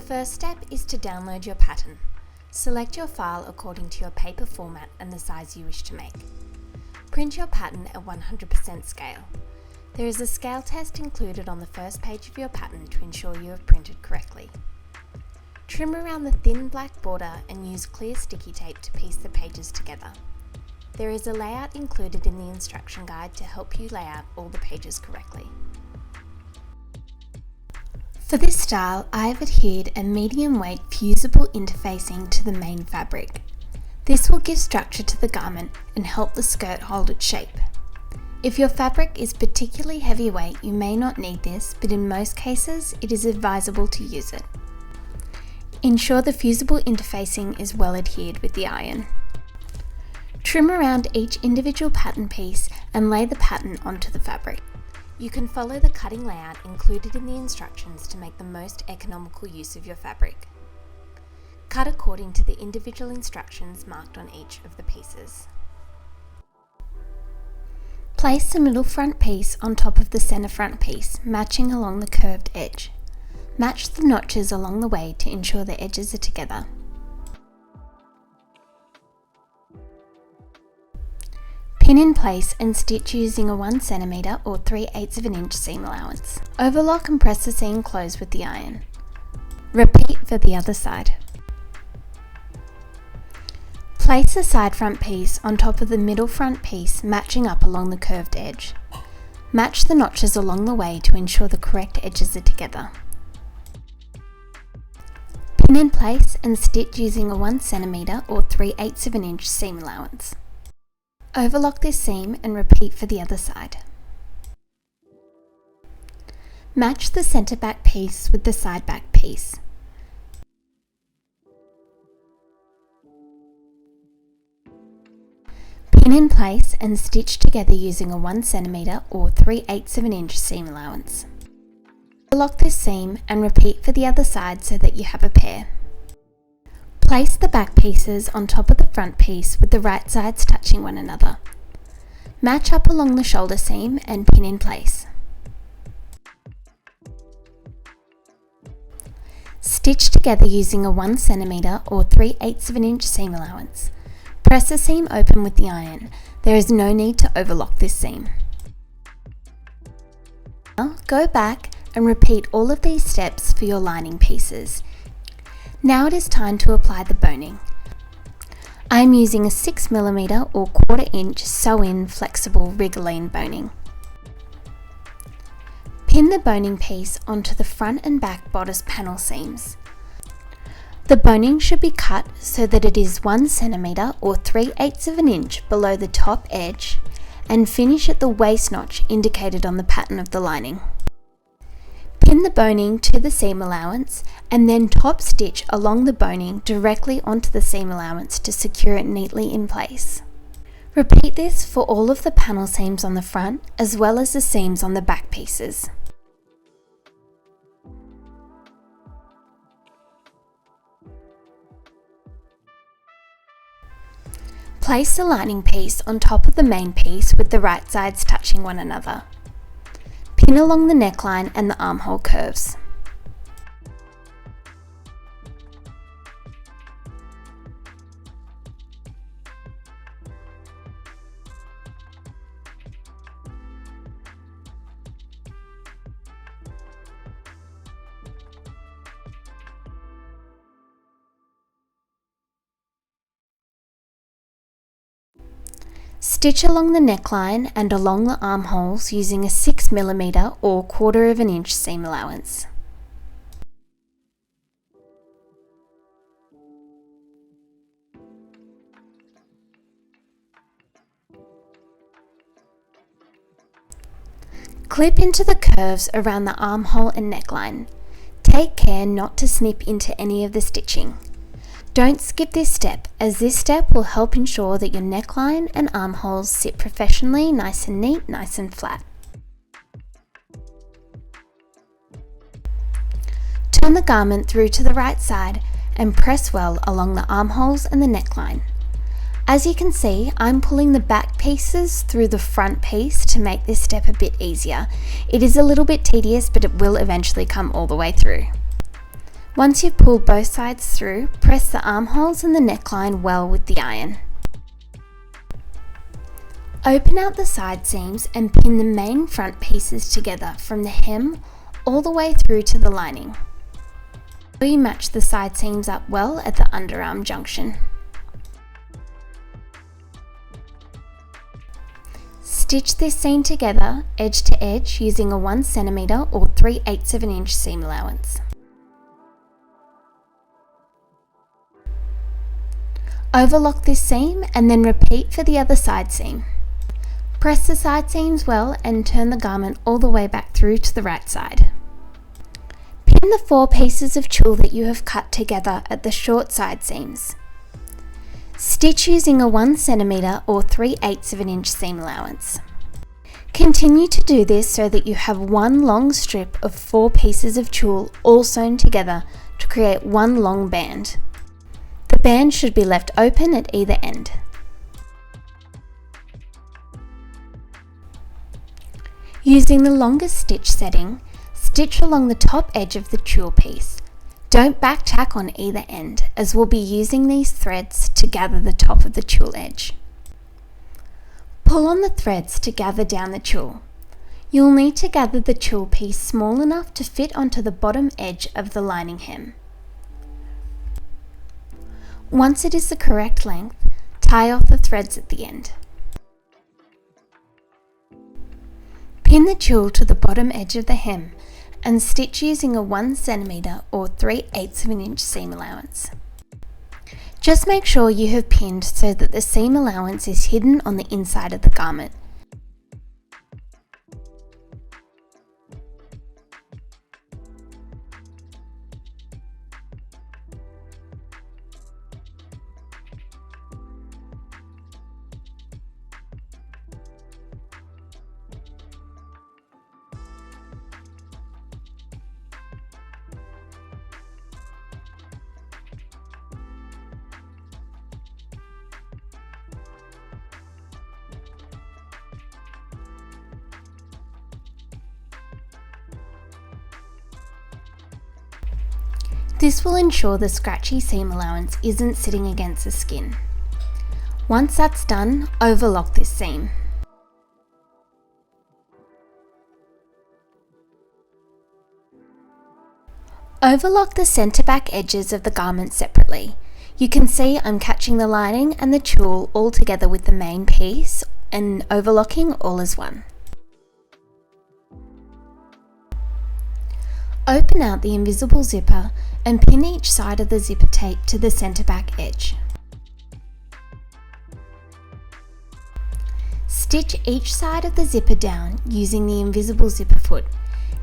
first step is to download your pattern. Select your file according to your paper format and the size you wish to make. Print your pattern at 100% scale. There is a scale test included on the first page of your pattern to ensure you have printed correctly. Trim around the thin black border and use clear sticky tape to piece the pages together. There is a layout included in the instruction guide to help you lay out all the pages correctly. For this style, I have adhered a medium weight fusible interfacing to the main fabric. This will give structure to the garment and help the skirt hold its shape. If your fabric is particularly heavyweight, you may not need this, but in most cases, it is advisable to use it. Ensure the fusible interfacing is well adhered with the iron. Trim around each individual pattern piece and lay the pattern onto the fabric. You can follow the cutting layout included in the instructions to make the most economical use of your fabric. Cut according to the individual instructions marked on each of the pieces. Place the middle front piece on top of the centre front piece, matching along the curved edge. Match the notches along the way to ensure the edges are together. Pin in place and stitch using a 1 cm or 3/8 inch seam allowance. Overlock and press the seam closed with the iron. Repeat for the other side. Place the side front piece on top of the middle front piece, matching up along the curved edge. Match the notches along the way to ensure the correct edges are together. Pin in place and stitch using a 1 cm or 3/8 inch seam allowance. Overlock this seam and repeat for the other side. Match the centre back piece with the side back piece. Pin in place and stitch together using a 1 cm or 3/8 inch seam allowance. Overlock this seam and repeat for the other side so that you have a pair. Place the back pieces on top of the front piece with the right sides touching one another. Match up along the shoulder seam and pin in place. Stitch together using a 1 cm or 3/8 inch seam allowance. Press the seam open with the iron. There is no need to overlock this seam. Now go back and repeat all of these steps for your lining pieces. Now it is time to apply the boning. I am using a 6 mm or 1/4 inch sew-in flexible Rigoline boning. Pin the boning piece onto the front and back bodice panel seams. The boning should be cut so that it is 1 cm or 3/8 inch below the top edge and finish at the waist notch indicated on the pattern of the lining. Pin the boning to the seam allowance and then top stitch along the boning directly onto the seam allowance to secure it neatly in place. Repeat this for all of the panel seams on the front as well as the seams on the back pieces. Place the lining piece on top of the main piece with the right sides touching one another. Pin along the neckline and the armhole curves. Stitch along the neckline and along the armholes using a 6 mm or 1/4 inch seam allowance. Clip into the curves around the armhole and neckline. Take care not to snip into any of the stitching. Don't skip this step, as this step will help ensure that your neckline and armholes sit professionally, nice and neat, nice and flat. Turn the garment through to the right side and press well along the armholes and the neckline. As you can see, I'm pulling the back pieces through the front piece to make this step a bit easier. It is a little bit tedious, but it will eventually come all the way through. Once you've pulled both sides through, press the armholes and the neckline well with the iron. Open out the side seams and pin the main front pieces together from the hem all the way through to the lining. You match the side seams up well at the underarm junction. Stitch this seam together edge to edge using a 1 cm or 3/8 of an inch seam allowance. Overlock this seam and then repeat for the other side seam. Press the side seams well and turn the garment all the way back through to the right side. Pin the 4 pieces of tulle that you have cut together at the short side seams. Stitch using a 1 cm or 3/8 of an inch seam allowance. Continue to do this so that you have one long strip of 4 pieces of tulle all sewn together to create one long band. The band should be left open at either end. Using the longest stitch setting, stitch along the top edge of the tulle piece. Don't back tack on either end, as we'll be using these threads to gather the top of the tulle edge. Pull on the threads to gather down the tulle. You'll need to gather the tulle piece small enough to fit onto the bottom edge of the lining hem. Once it is the correct length, tie off the threads at the end. Pin the tulle to the bottom edge of the hem and stitch using a 1 cm or 3/8 of an inch seam allowance. Just make sure you have pinned so that the seam allowance is hidden on the inside of the garment. This will ensure the scratchy seam allowance isn't sitting against the skin. Once that's done, overlock this seam. Overlock the centre back edges of the garment separately. You can see I'm catching the lining and the tulle all together with the main piece and overlocking all as one. Open out the invisible zipper and pin each side of the zipper tape to the centre back edge. Stitch each side of the zipper down using the invisible zipper foot,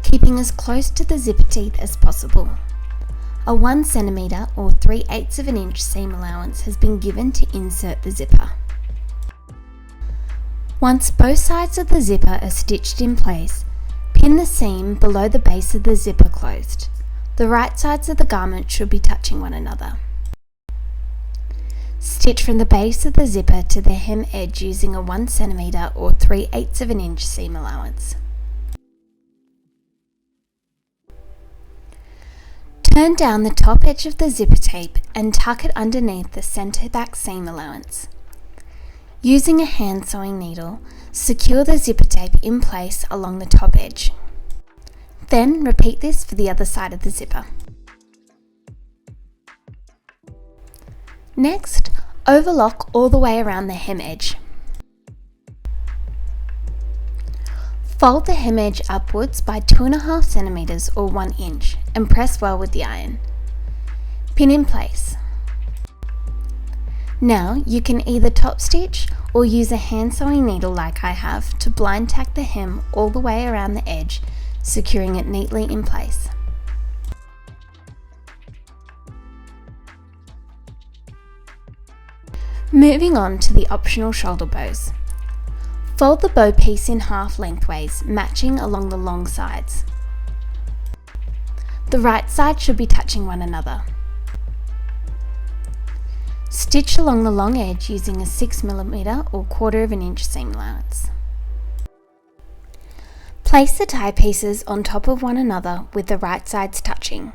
keeping as close to the zipper teeth as possible. A 1 cm or 3/8 of an inch seam allowance has been given to insert the zipper. Once both sides of the zipper are stitched in place, pin the seam below the base of the zipper closed. The right sides of the garment should be touching one another. Stitch from the base of the zipper to the hem edge using a 1 cm or 3/8 of an inch seam allowance. Turn down the top edge of the zipper tape and tuck it underneath the centre back seam allowance. Using a hand sewing needle, secure the zipper tape in place along the top edge. Then repeat this for the other side of the zipper. Next, overlock all the way around the hem edge. Fold the hem edge upwards by 2.5 cm or 1 inch and press well with the iron. Pin in place. Now you can either top stitch or use a hand sewing needle like I have to blind tack the hem all the way around the edge, securing it neatly in place. Moving on to the optional shoulder bows. Fold the bow piece in half lengthways, matching along the long sides. The right side should be touching one another. Stitch along the long edge using a 6 mm or 1/4 of an inch seam allowance. Place the tie pieces on top of one another with the right sides touching.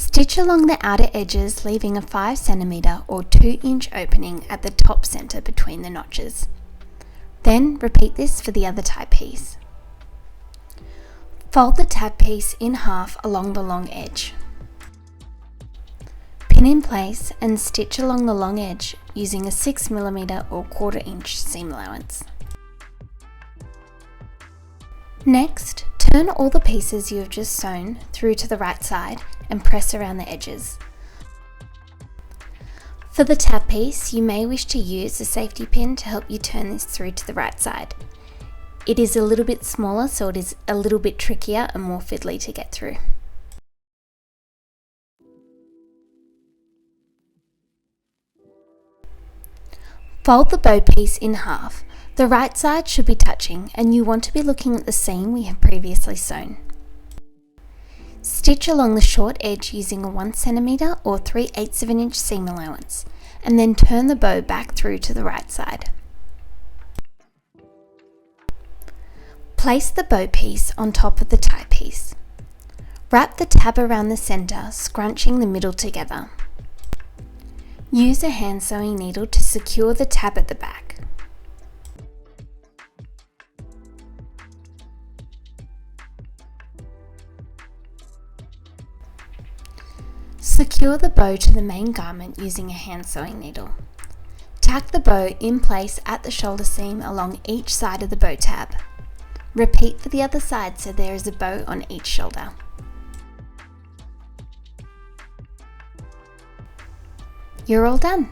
Stitch along the outer edges, leaving a 5 cm or 2 inch opening at the top centre between the notches. Then repeat this for the other tab piece. Fold the tab piece in half along the long edge. Pin in place and stitch along the long edge using a 6 mm or 1/4 inch seam allowance. Next, turn all the pieces you have just sewn through to the right side and press around the edges. For the tab piece, you may wish to use a safety pin to help you turn this through to the right side. It is a little bit smaller, so it is a little bit trickier and more fiddly to get through. Fold the bow piece in half. The right side should be touching and you want to be looking at the seam we have previously sewn. Stitch along the short edge using a 1 cm or 3/8 of an inch seam allowance and then turn the bow back through to the right side. Place the bow piece on top of the tie piece. Wrap the tab around the centre, scrunching the middle together. Use a hand sewing needle to secure the tab at the back. Secure the bow to the main garment using a hand sewing needle. Tack the bow in place at the shoulder seam along each side of the bow tab. Repeat for the other side so there is a bow on each shoulder. You're all done!